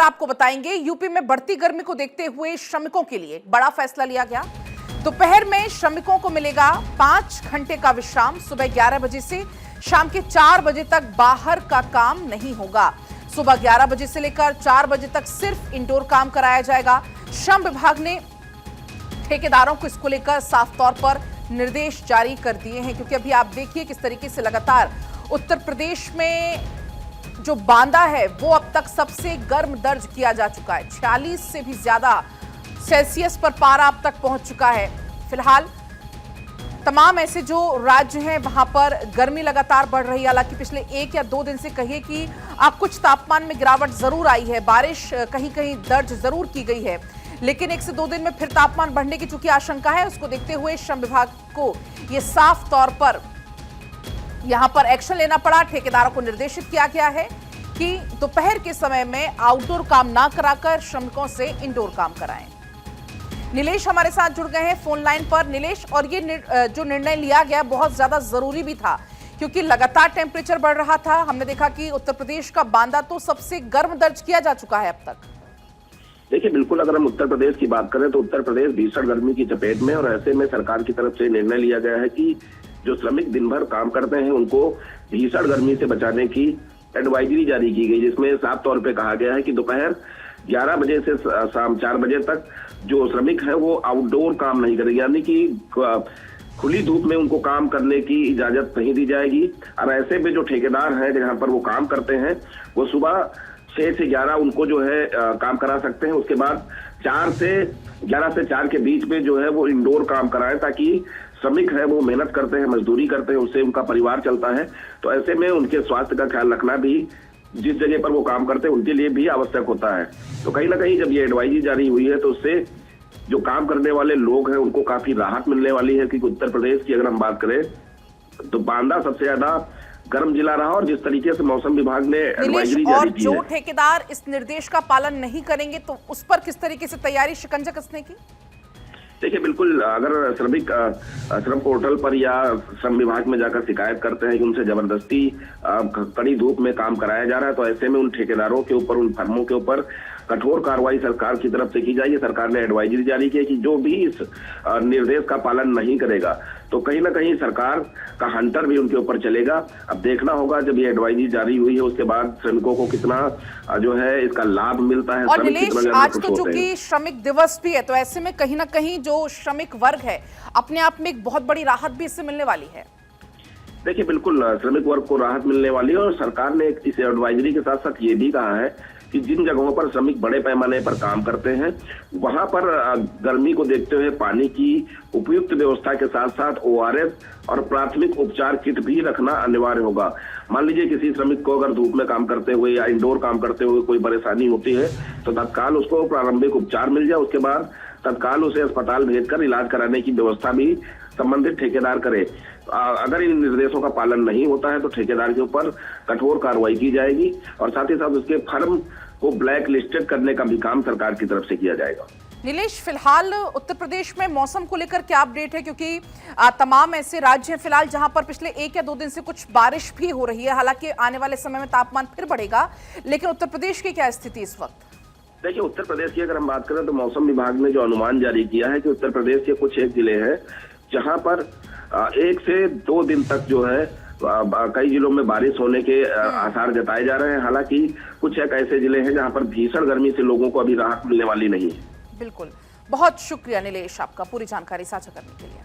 आपको बताएंगे। यूपी में बढ़ती गर्मी को देखते हुए श्रमिकों के लिए बड़ा फैसला लिया गया। दोपहर में श्रमिकों को मिलेगा 5 घंटे का विश्राम। सुबह 11 बजे से शाम के 4 बजे तक बाहर का काम नहीं होगा। सुबह 11 बजे से लेकर 4 बजे तक सिर्फ इंडोर काम कराया जाएगा। श्रम विभाग ने ठेकेदारों को इसको लेकर साफ तौर पर निर्देश जारी कर दिए हैं, क्योंकि अभी आप देखिए किस तरीके से लगातार उत्तर प्रदेश में जो बांदा है वो अब तक सबसे गर्म दर्ज किया जा चुका है। 46 से भी ज्यादा सेल्सियस पर पारा अब तक पहुंच चुका है। फिलहाल तमाम ऐसे जो राज्य हैं वहां पर गर्मी लगातार बढ़ रही है। हालांकि पिछले 1 या 2 दिन से कहिए कि कुछ तापमान में गिरावट जरूर आई है, बारिश कहीं कहीं दर्ज जरूर की गई है, लेकिन 1 से 2 दिन में फिर तापमान बढ़ने की चूंकि आशंका है, उसको देखते हुए श्रम विभाग को यह साफ तौर पर यहां पर एक्शन लेना पड़ा। ठेकेदारों को निर्देशित किया गया है कि दोपहर के समय में आउटडोर काम ना कराकर श्रमिकों से इंडोर काम कराएं। नीलेश हमारे साथ जुड़ गए हैं फोन लाइन पर। नीलेश, और ये जो निर्णय लिया गया बहुत ज्यादा जरूरी भी था, क्योंकि लगातार टेम्परेचर बढ़ रहा था। हमने देखा कि उत्तर प्रदेश का बांदा तो सबसे गर्म दर्ज किया जा चुका है अब तक। देखिए, बिल्कुल अगर हम उत्तर प्रदेश की बात करें तो उत्तर प्रदेश भीषण गर्मी की चपेट में, और ऐसे में सरकार की तरफ से निर्णय लिया गया है कि जो श्रमिक दिन भर काम करते हैं उनको भीषण गर्मी से बचाने की एडवाइजरी जारी की गई, जिसमें साफ तौर पे कहा गया है कि दोपहर 11 बजे से शाम 4 बजे तक जो श्रमिक है वो आउटडोर काम नहीं करेंगे, यानी कि खुली धूप में उनको काम करने की इजाजत नहीं दी जाएगी। और ऐसे में जो ठेकेदार हैं जहाँ पर वो काम करते हैं वो सुबह 6 से 11 उनको जो है काम करा सकते हैं। उसके बाद 11 से 4 के बीच में जो है वो इंडोर काम कराएं, ताकि श्रमिक है वो मेहनत करते हैं, मजदूरी करते हैं, उससे उनका परिवार चलता है। तो ऐसे में उनके स्वास्थ्य का ख्याल रखना भी जिस जगह पर वो काम करते हैं उनके लिए भी आवश्यक होता है। तो कहीं ना कहीं जब ये एडवाइजरी जारी हुई है तो उससे जो काम करने वाले लोग हैं उनको काफी राहत मिलने वाली है। क्योंकि उत्तर प्रदेश की अगर हम बात करें तो बांदा सबसे ज्यादा गर्म जिला रहा, और जिस तरीके से मौसम विभाग ने एडवाइजरी जारी की है, जो ठेकेदार इस निर्देश का पालन नहीं करेंगे तो उस पर किस तरीके से तैयारी शिकंजा कसने की? देखिए, बिल्कुल अगर श्रमिक श्रम पोर्टल पर या श्रम विभाग में जाकर शिकायत करते हैं कि उनसे जबरदस्ती कड़ी धूप में काम कराया जा रहा है, तो ऐसे में उन ठेकेदारों के ऊपर, उन फर्मों के ऊपर कठोर कार्रवाई सरकार की तरफ से की जाएगी। सरकार ने एडवाइजरी जारी की है कि जो भी इस निर्देश का पालन नहीं करेगा तो कहीं ना कहीं सरकार का हंटर भी उनके ऊपर चलेगा। अब देखना होगा जब ये एडवाइजरी जारी हुई है उसके बाद श्रमिकों को कितना जो है इसका लाभ मिलता है। और नीलेश, आज तो चूंकि श्रमिक दिवस भी है, तो ऐसे में कहीं ना कहीं जो श्रमिक वर्ग है अपने आप में एक बहुत बड़ी राहत भी इससे मिलने वाली है। देखिए, बिल्कुल श्रमिक वर्ग को राहत मिलने वाली है, और सरकार ने इस एडवाइजरी के साथ साथ ये भी कहा है कि जिन जगहों पर श्रमिक बड़े पैमाने पर काम करते हैं वहां पर गर्मी को देखते हुए पानी की उपयुक्त व्यवस्था के साथ साथ ORS और प्राथमिक उपचार किट भी रखना अनिवार्य होगा। मान लीजिए किसी श्रमिक को अगर धूप में काम करते हुए या इंडोर काम करते हुए कोई परेशानी होती है तो तत्काल उसको प्रारंभिक उपचार मिल जाए, उसके बाद तत्काल उसे अस्पताल भेजकर इलाज कराने की व्यवस्था भी संबंधित ठेकेदार करे। अगर इन निर्देशों का पालन नहीं होता है तो ठेकेदार के ऊपर कठोर कार्रवाई की जाएगी, और साथ ही साथ उसके फर्म को ब्लैक लिस्टेड करने का भी काम सरकार की तरफ से किया जाएगा। नीलेश, फिलहाल उत्तर प्रदेश में मौसम को लेकर क्या अपडेट है? क्योंकि तमाम ऐसे राज्य हैं फिलहाल जहां पर पिछले 1 या 2 दिन से कुछ बारिश भी हो रही है। हालांकि आने वाले समय में तापमान फिर बढ़ेगा, लेकिन उत्तर प्रदेश की क्या स्थिति इस वक्त? देखिए, उत्तर प्रदेश की अगर हम बात करें तो मौसम विभाग ने जो अनुमान जारी किया है कि उत्तर प्रदेश के कुछ एक जिले हैं जहां पर 1 से 2 दिन तक जो है कई जिलों में बारिश होने के आसार जताए जा रहे हैं। हालांकि कुछ एक ऐसे जिले हैं जहां पर भीषण गर्मी से लोगों को अभी राहत मिलने वाली नहीं है। बिल्कुल, बहुत शुक्रिया नीलेश आपका पूरी जानकारी साझा करने के लिए।